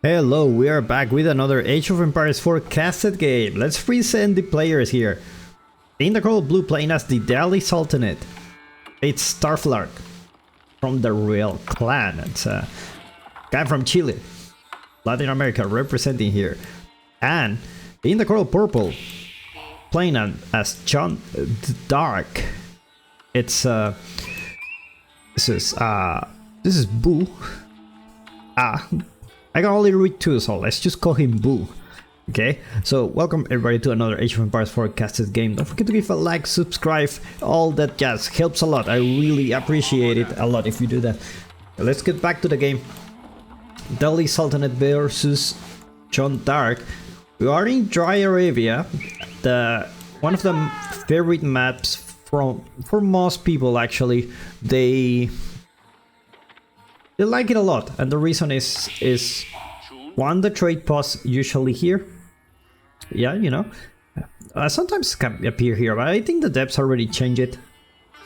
Hello, we are back with another Age of Empires 4 casted game. Let's present the players here. In the color blue, playing as the Delhi Sultanate, it's Starflark from the Real Clan. It's a guy from Chile, Latin America, representing here. And in the color purple, playing as Jeanne Dark, it's this is Boo. I can only read two, so let's just call him Boo. Okay, so welcome everybody to another Age of Empires 4 casted game. Don't forget to give a like, subscribe, all that jazz helps a lot. I really appreciate it a lot if you do that. Let's get back to the game. Delhi Sultanate versus Jeanne Dark. We are in Dry Arabia, one of the favorite maps for most people. Actually, they like it a lot, and the reason is one, the trade posts usually here. Yeah, you know, sometimes can appear here, but I think the devs already changed it.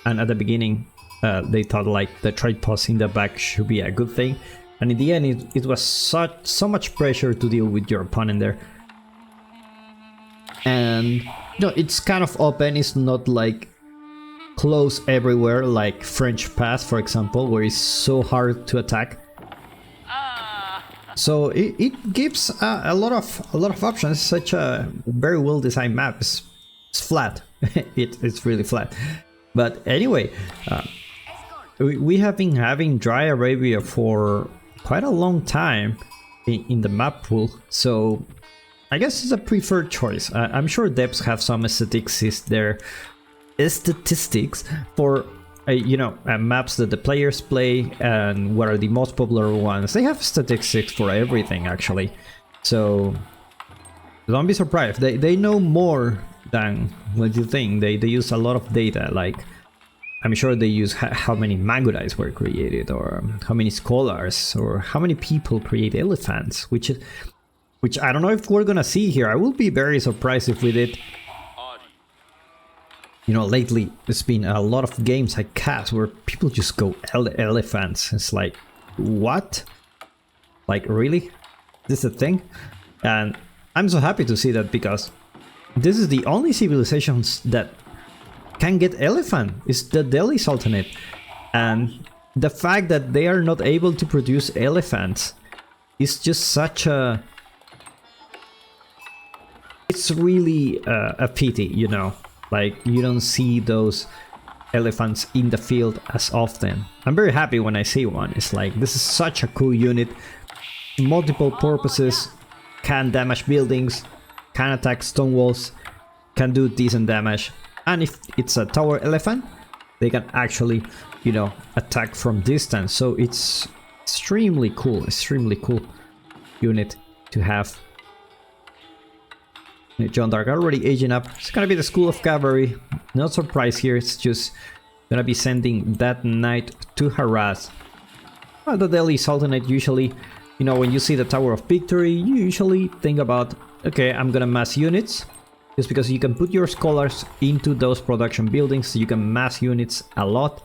And at the beginning, they thought like the trade posts in the back should be a good thing, and in the end, it was so much pressure to deal with your opponent there. And you know, it's kind of open. It's not like close everywhere like French Pass, for example, where it's so hard to attack. So it gives a lot of options. Such a very well designed map. It's flat. It's really flat. But anyway, we have been having Dry Arabia for quite a long time in the map pool. So I guess it's a preferred choice. I'm sure devs have some statistics for you know, maps that the players play and what are the most popular ones. They have statistics for everything actually, so don't be surprised. They know more than what you think. They use a lot of data. Like, I'm sure they use how many mango dice were created, or how many scholars, or how many people create elephants, which I don't know if we're gonna see here. I will be very surprised if we did. You know, lately there's been a lot of games I cast where people just go elephants. It's like, what? Like, really? This is a thing? And I'm so happy to see that, because this is the only civilizations that can get elephant. It's the Delhi Sultanate. And the fact that they are not able to produce elephants is just such a... It's really a pity, you know. Like, you don't see those elephants in the field as often. I'm very happy when I see one. It's like, this is such a cool unit. Multiple purposes, can damage buildings, can attack stone walls, can do decent damage. And if it's a tower elephant, they can actually, you know, attack from distance. So it's extremely cool unit to have. Jeanne Dark already aging up. It's gonna be the School of Cavalry. No surprise here. It's just gonna be sending that knight to harass. Well, the Delhi Sultanate usually, you know, when you see the Tower of Victory, you usually think about, okay, I'm gonna mass units. Just because you can put your scholars into those production buildings, so you can mass units a lot.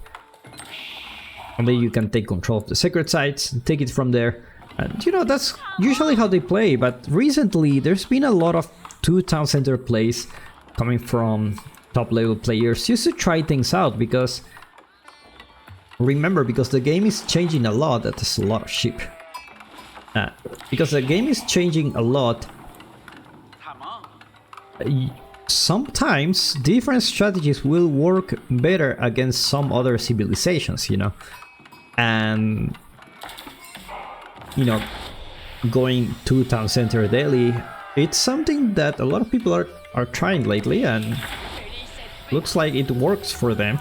And then you can take control of the sacred sites and take it from there. And you know, that's usually how they play. But recently, there's been a lot of 2 town center plays coming from top level players just to try things out, because remember, because the game is changing a lot. That's a lot of sheep. Because the game is changing a lot, sometimes different strategies will work better against some other civilizations, you know. And you know, going to town center Delhi, it's something that a lot of people are trying lately, and looks like it works for them.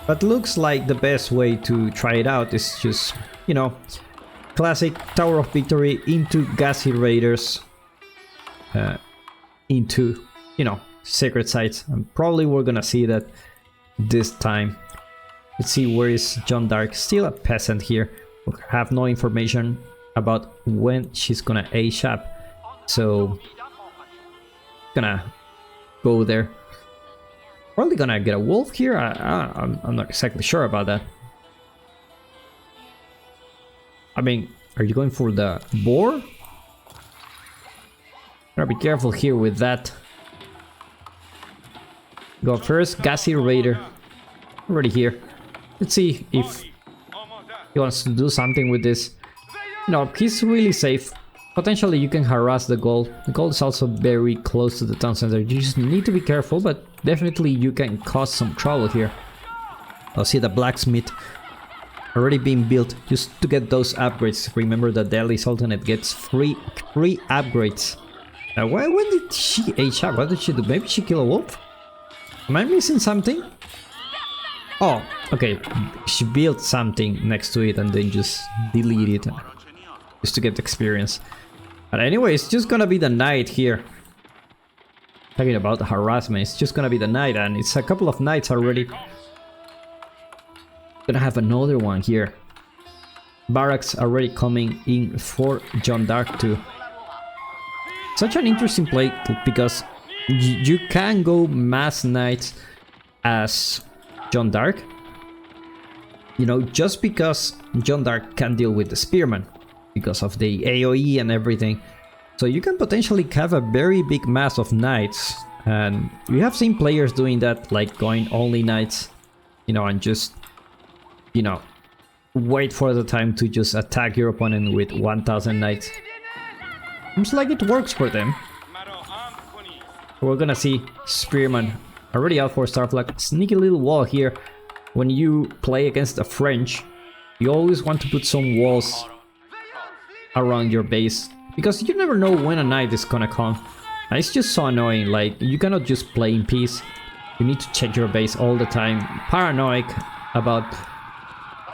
But looks like the best way to try it out is just, you know, classic Tower of Victory into Gazi Raiders, into, you know, sacred sites. And probably we're gonna see that this time. Let's see, where is Jeanne Dark? Still a peasant here. We have no information about when she's gonna age up. So, gonna go there. Probably gonna get a wolf here. I'm not exactly sure about that. I mean, Are you going for the boar? Gotta be careful here with that. Go first, Gassy Raider. Already here. Let's see if he wants to do something with this. No, he's really safe. Potentially you can harass the gold. The gold is also very close to the town center. You just need to be careful, but definitely you can cause some trouble here. I'll see the blacksmith already being built just to get those upgrades. Remember that Delhi Sultanate gets free upgrades. When did she age up? What did she do? Maybe she kill a wolf? Am I missing something? Oh, okay. She built something next to it and then just delete it just to get experience. But anyway, it's just gonna be the night here. Talking about the harassment, it's just gonna be the night, and it's a couple of nights already. Gonna have another one here. Barracks already coming in for Jeanne d'Arc too. Such an interesting play because you can go mass knights as Jeanne d'Arc. You know, just because Jeanne d'Arc can deal with the spearman because of the AoE and everything. So you can potentially have a very big mass of knights, and we have seen players doing that, like going only knights, you know, and just, you know, wait for the time to just attack your opponent with 1000 knights. Seems like it works for them. We're gonna see Spearman already out for Starflark. Sneaky little wall here. When you play against the French, you always want to put some walls around your base, because you never know when a knight is gonna come. And it's just so annoying, like, you cannot just play in peace. You need to check your base all the time. Paranoid about,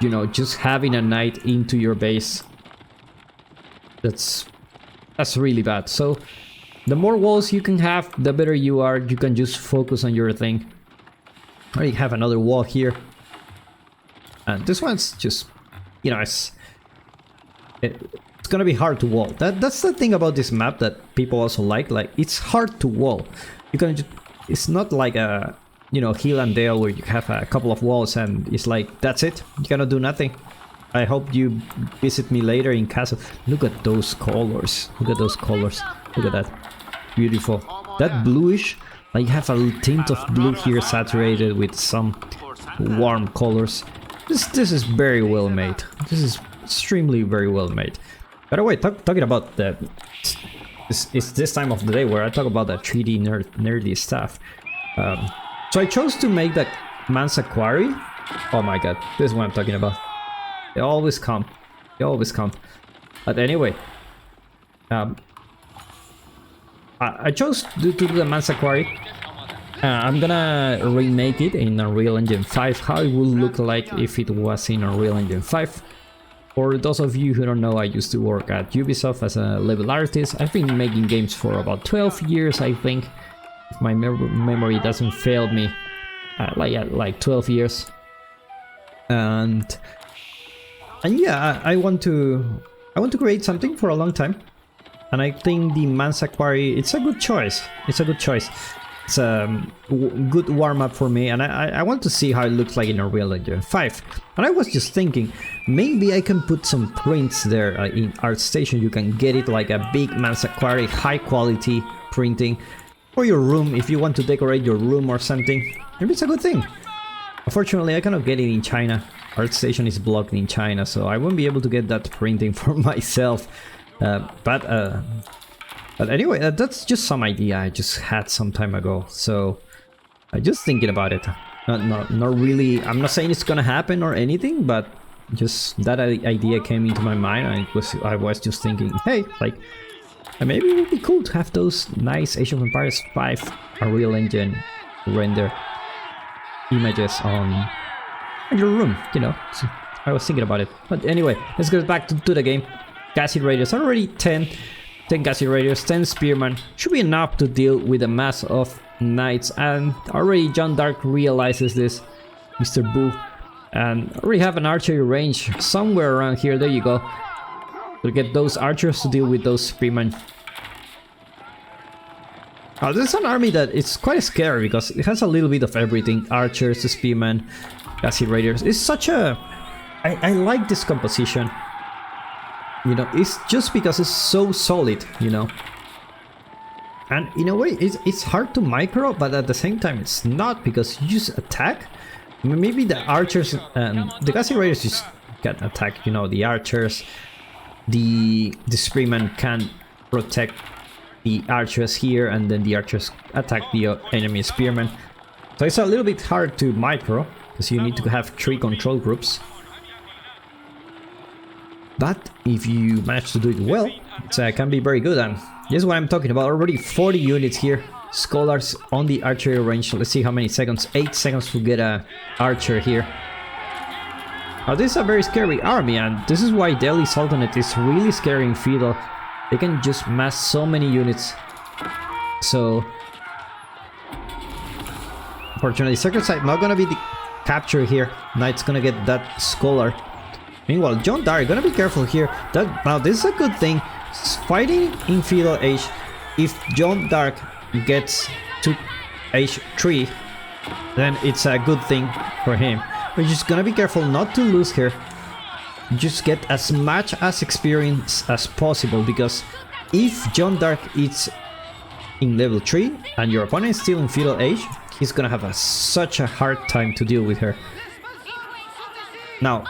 you know, just having a knight into your base. That's really bad. So the more walls you can have, the better you are. You can just focus on your thing. I have another wall here, and this one's just, you know, it's gonna be hard to wall. That's the thing about this map that people also like it's hard to wall. You can just, it's not like a, you know, Hill and Dale where you have a couple of walls and it's like that's it, you cannot do nothing. I hope you visit me later in Castle. Look at those colors. Look at those colors. Look at that. Beautiful. That bluish, like you have a tint of blue here saturated with some warm colors. This is very well made. This is extremely very well made. By the way, talking about the... It's this time of the day where I talk about the 3D nerdy stuff. So I chose to make the Mansa Quarry. Oh my god, this is what I'm talking about. They always come. They always come. But anyway, I chose to do the Mansa Quarry. I'm gonna remake it in Unreal Engine 5. How it would look like if it was in Unreal Engine 5. For those of you who don't know, I used to work at Ubisoft as a level artist. I've been making games for about 12 years, I think. If my memory doesn't fail me, like 12 years. And yeah, I want to create something for a long time, and I think the Mansa Quarry, it's a good choice. It's a good choice. It's a good warm up for me, and I want to see how it looks like in Unreal Engine 5. And I was just thinking, maybe I can put some prints there in ArtStation. You can get it like a big Mansa Quarry, high quality printing for your room if you want to decorate your room or something. Maybe it's a good thing. Unfortunately, I cannot get it in China. ArtStation is blocked in China, so I won't be able to get that printing for myself. But anyway, that's just some idea I just had some time ago. So I just thinking about it. Not really. I'm not saying it's gonna happen or anything, but just that idea came into my mind, and I was just thinking, hey, like maybe it would be cool to have those nice Age of Empires 5 Unreal Engine render images on your room, you know. So I was thinking about it. But anyway, let's get back to the game. Gassy Raiders, already 10 Gassy Raiders, 10 Spearmen. Should be enough to deal with a mass of knights, and already Jeanne d'Arc realizes this, Mr. Boo. And already have an archery range somewhere around here. There you go. We'll get those archers to deal with those Spearmen. This is an army that it's quite scary because it has a little bit of everything. Archers, Spearmen, Gassy Raiders. It's such a... I like this composition. You know, it's just because it's so solid, you know. And in a way, it's hard to micro, but at the same time, it's not, because you just attack. Maybe the archers and the Gassy Raiders just can attack, you know, the archers. The spearmen can protect the archers here, and then the archers attack the enemy spearmen. So it's a little bit hard to micro, because you need to have 3 control groups. But if you manage to do it well, it can be very good. And this is what I'm talking about. Already 40 units here. Scholars on the archery range. Let's see how many seconds. 8 seconds to get a archer here. Now this is a very scary army, and this is why Delhi Sultanate is really scary in Feudal. They can just mass so many units. So unfortunately, Sacred Site not gonna be the capture here. Knight's gonna get that scholar. Meanwhile, John Dark gonna be careful here. Now this is a good thing. Fighting in Feudal Age, if John Dark gets to Age 3, then it's a good thing for him. But just gonna be careful not to lose here. Just get as much as experience as possible, because if John Dark is in level 3 and your opponent is still in Feudal Age, he's gonna have such a hard time to deal with her. Now,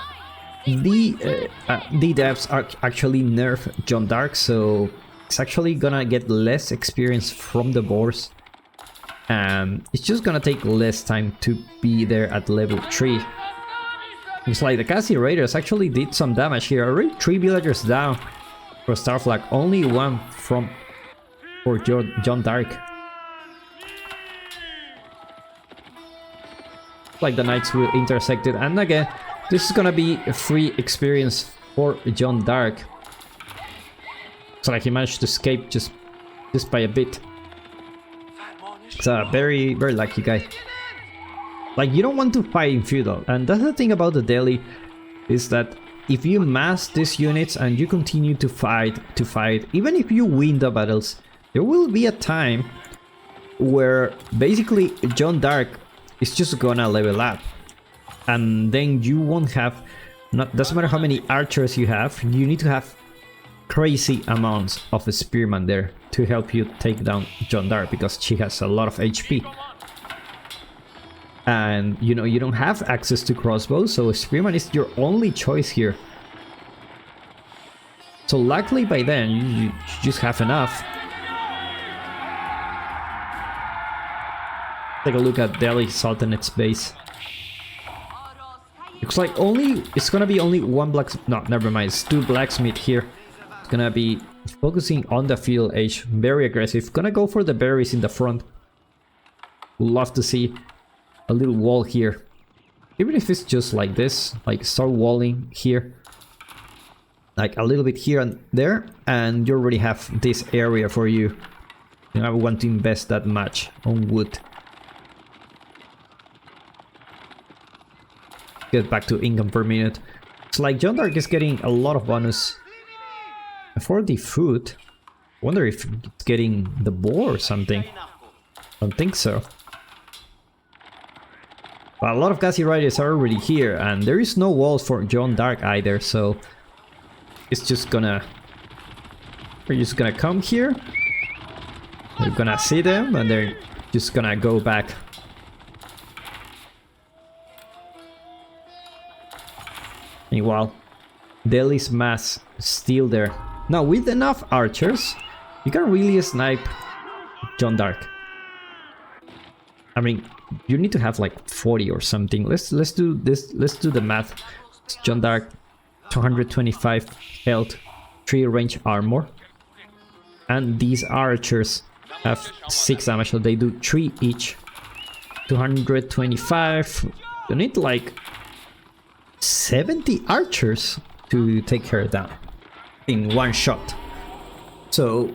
the devs are actually nerf John Dark, so it's actually gonna get less experience from the boars, and it's just gonna take less time to be there at level 3. It's like the Gassy Raiders actually did some damage here. Already 3 villagers down for Starflark, only 1 for John Dark. Like the knights will intersect it, and again, this is gonna be a free experience for John Dark. So like he managed to escape just by a bit. It's a very lucky guy. Like, you don't want to fight in Feudal, and that's the thing about the Delhi, is that if you mass these units and you continue to fight, even if you win the battles, there will be a time where basically John Dark is just gonna level up. And then you won't have, doesn't matter how many archers you have, you need to have crazy amounts of spearmen there to help you take down John Dark, because she has a lot of HP. And you know, you don't have access to crossbows, so spearman is your only choice here. So luckily by then, you just have enough. Take a look at Delhi Sultanate's base. Looks like it's gonna be only 1 blacksmith. No, never mind. It's 2 blacksmith here. It's gonna be focusing on the Feudal Age. Very aggressive. Gonna go for the berries in the front. Would love to see a little wall here. Even if it's just like this, like start walling here. Like a little bit here and there, and you already have this area for you. You know, I want to invest that much on wood. Get back to income per minute. It's like John Dark is getting a lot of bonus for the food. Wonder if it's getting the boar or something. Don't think so. But a lot of Gassy Riders are already here, and there is no walls for John Dark either, so it's just gonna... We're just gonna come here. We're gonna see them, and they're just gonna go back. Meanwhile, Delhi's mass is still there. Now, with enough archers, you can really snipe John Dark. I mean, you need to have like 40 or something. Let's do this. Let's do the math. It's John Dark, 225 health, 3 range armor, and these archers have 6 damage, so they do 3 each. 225. You need like 70 archers to take her down in 1 shot. So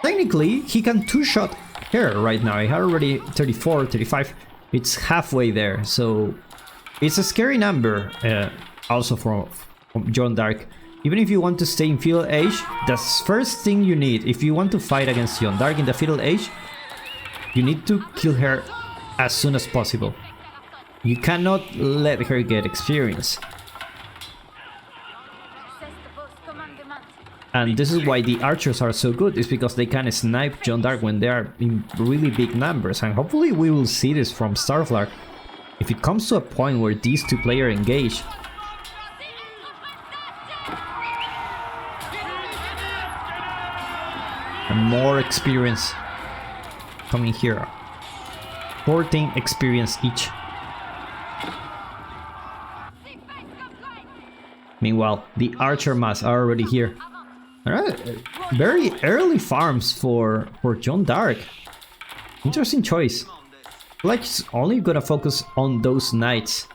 technically he can 2-shot her right now. I had already 34, 35. It's halfway there, so it's a scary number. Also from John Dark. Even if you want to stay in Feudal Age, the first thing you need, if you want to fight against John Dark in the Feudal Age, you need to kill her as soon as possible. You cannot let her get experience. And this is why the archers are so good, is because they can snipe Jeanne d'Arc when they are in really big numbers. And hopefully we will see this from Starflark. If it comes to a point where these two players engage, and more experience coming here. 14 experience each. Meanwhile, the archer mass are already here. Alright, very early farms for Jeanne d'Arc. Interesting choice. Like he's only gonna focus on those knights.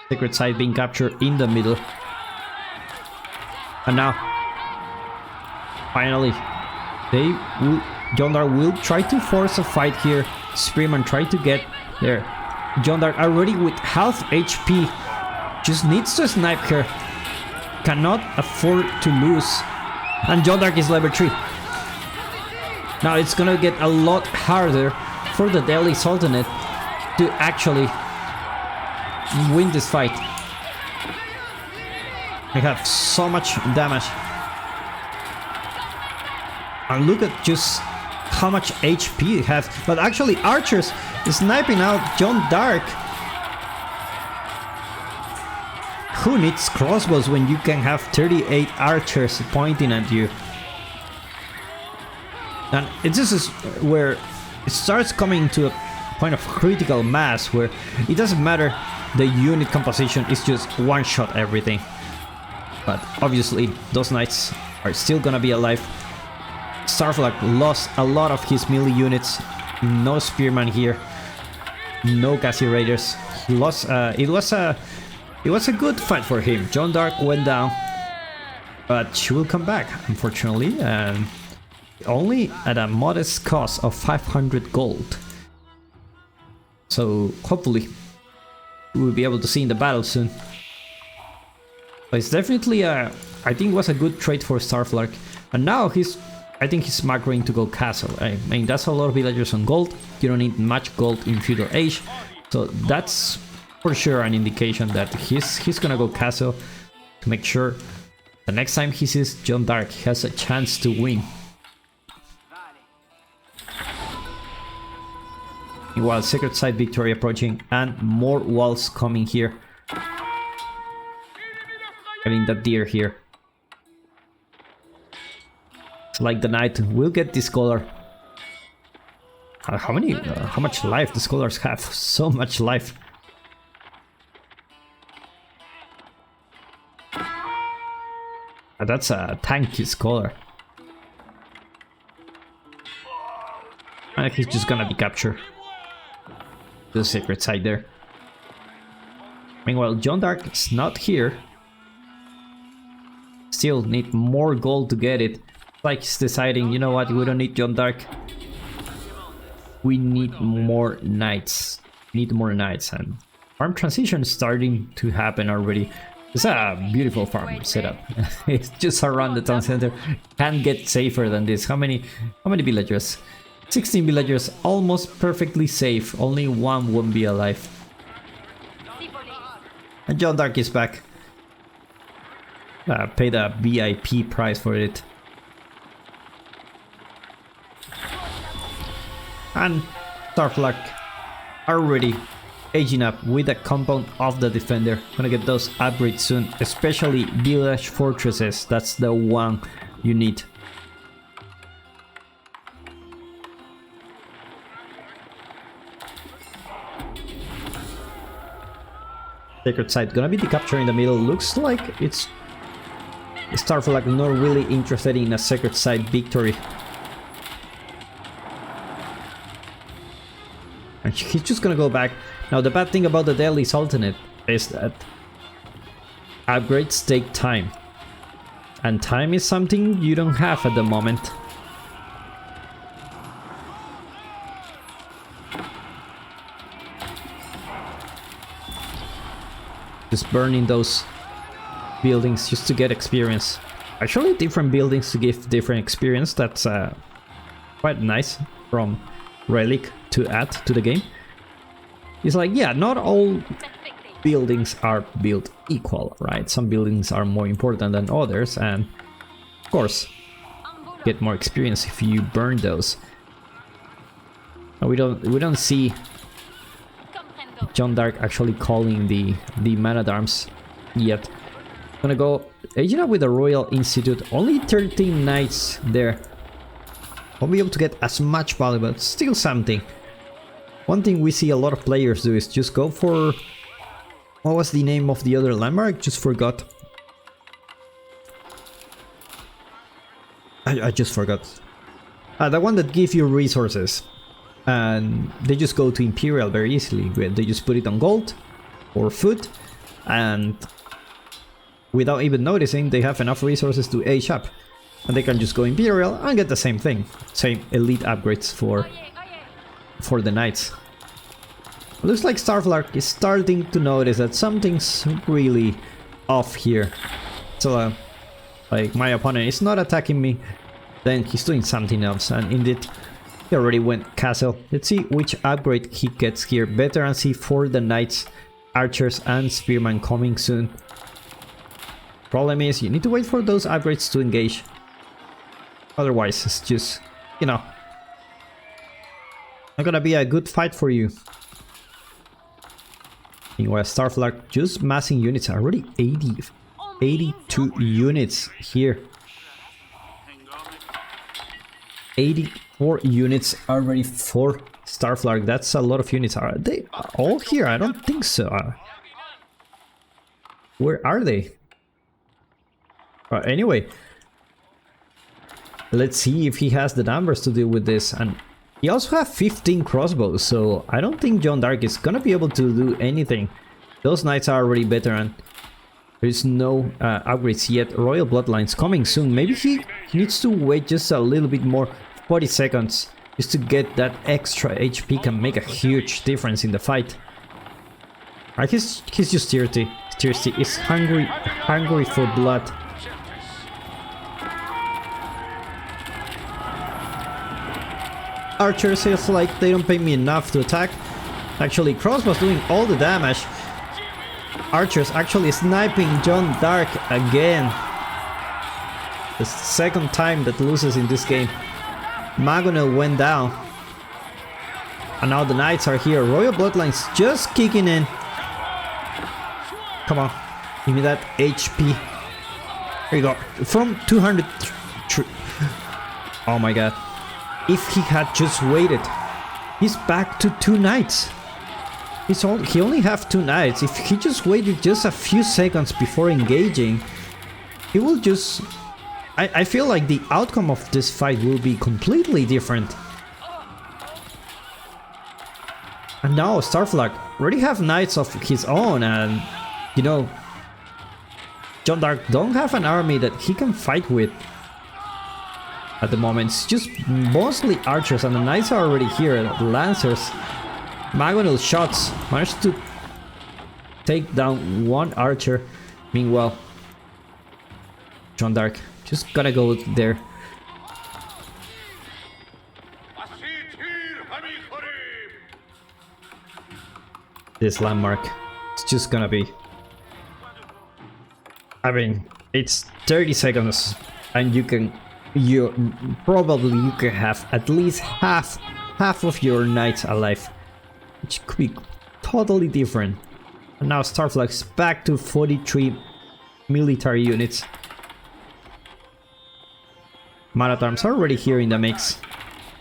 Sacred site being captured in the middle. And now, finally, Jeanne d'Arc will try to force a fight here. Spearman try to get there. Jeanne d'Arc already with half HP. Just needs to snipe her. Cannot afford to lose. And Jeanne d'Arc is level 3. Now it's gonna get a lot harder for the Delhi Sultanate to actually win this fight. They have so much damage. And look at just how much HP they have. But actually archers sniping out Jeanne d'Arc. Who needs crossbows when you can have 38 archers pointing at you? And this is where it starts coming to a point of critical mass, where it doesn't matter the unit composition, it's just one shot everything. But obviously those knights are still gonna be alive. Starflark lost a lot of his melee units. No spearman here. No Gassy Raiders. He lost. It was a good fight for him. Jeanne d'Arc went down, but she will come back, unfortunately, and only at a modest cost of 500 gold. So hopefully we'll be able to see in the battle soon. But it's definitely I think it was a good trade for Starflark. And now I think he's macroing to go castle. I mean, that's a lot of villagers on gold. You don't need much gold in feudal age. So that's for sure an indication that he's gonna go castle to make sure the next time he sees Jeanne d'Arc he has a chance to win. Meanwhile, Sacred Site victory approaching and more walls coming here. Having that deer here. It's like the knight will get this scholar. How much life the scholars have? So much life. That's a tanky scholar. And he's just gonna be captured. The Sacred Site there. Meanwhile, Jeanne d'Arc is not here. Still need more gold to get it. Like he's deciding, you know what, we don't need Jeanne d'Arc. We need more knights. Need more knights, and farm transition is starting to happen already. It's a beautiful farm setup. It's just around the town center. Can't get safer than this. How many villagers? 16 villagers, almost perfectly safe. Only one won't be alive. And Jeanne d'Arc is back. Paid a VIP price for it. And Starflark already aging up with the compound of the defender. Gonna get those upgrades soon, especially village fortresses. That's the one you need. Sacred Site gonna be the capture in the middle. Looks like it's Starflark not really interested in a Sacred Site victory. And he's just gonna go back. Now the bad thing about the Delhi Sultanate is that upgrades take time. And time is something you don't have at the moment. Just burning those buildings just to get experience. Actually, different buildings to give different experience. That's quite nice from Relic to add to the game. It's like, yeah, not all buildings are built equal, right? Some buildings are more important than others, and of course, get more experience if you burn those. We don't see Jeanne d'Arc actually calling the man-at-arms yet. I'm gonna go aging up with the Royal Institute. Only 13 knights there. Won't be able to get as much value, but still something. One thing we see a lot of players do is just go for... What was the name of the other landmark? Just forgot. I just forgot. The one that gives you resources. And they just go to Imperial very easily. They just put it on gold or food, and without even noticing, they have enough resources to age up. And they can just go Imperial and get the same thing. Same elite upgrades for the knights. Looks like Starflark is starting to notice that something's really off here. So like my opponent is not attacking me, then he's doing something else, and indeed he already went castle. Let's see which upgrade he gets here. Veterancy for the knights, archers and spearmen coming soon. Problem is, you need to wait for those upgrades to engage. Otherwise, it's just, you know, not gonna be a good fight for you. Meanwhile, Starflark just massing units, already 82 units here. 84 units already for Starflark. That's a lot of units. Are they all here? I don't think so. Where are they? Anyway, let's see if he has the numbers to deal with this. And he also has 15 crossbows, so I don't think Jeanne d'Arc is gonna be able to do anything. Those knights are already veteran. There's no upgrades yet. Royal Bloodlines coming soon. Maybe he needs to wait just a little bit more. 40 seconds just to get that extra HP can make a huge difference in the fight. He's just thirsty. He's hungry for blood. Archers feels like they don't pay me enough to attack. Actually, crossbows doing all the damage. Archers actually sniping Jeanne d'Arc again. The second time that loses in this game. Magonel went down. And now the knights are here. Royal Bloodlines just kicking in. Come on. Give me that HP. Here you go. From 200... Oh my god. If he had just waited. He's back to 2 knights. He only have 2 knights. If he just waited just a few seconds before engaging, he will just... I feel like the outcome of this fight will be completely different. And now Starflark already have knights of his own, and you know, Jeanne d'Arc don't have an army that he can fight with at the moment. It's just mostly archers, and the knights are already here. The lancers, Magonel shots managed to take down 1 archer. Meanwhile, Jeanne d'Arc just gotta go there. This landmark, it's just gonna be... I mean, it's 30 seconds and you can have at least half of your knights alive, which could be totally different. And now Starflark's back to 43 military units. Man-at-arms are already here in the mix.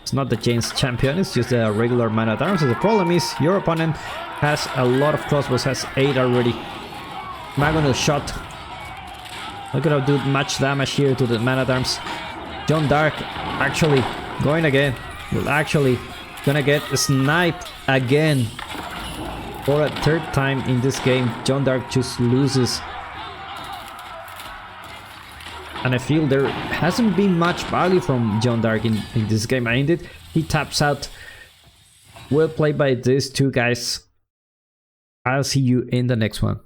It's not the Jeanne's champion, it's just a regular man-at-arms. So the problem is your opponent has a lot of crossbows, has 8 already. Magonel shot. Not gonna do much damage here to the man-at-arms. Jeanne d'Arc actually going again. Will actually gonna get sniped again. For a 3rd time in this game, Jeanne d'Arc just loses. And I feel there hasn't been much value from Jeanne d'Arc in this game. I ended. He taps out. Well played by these 2 guys. I'll see you in the next one.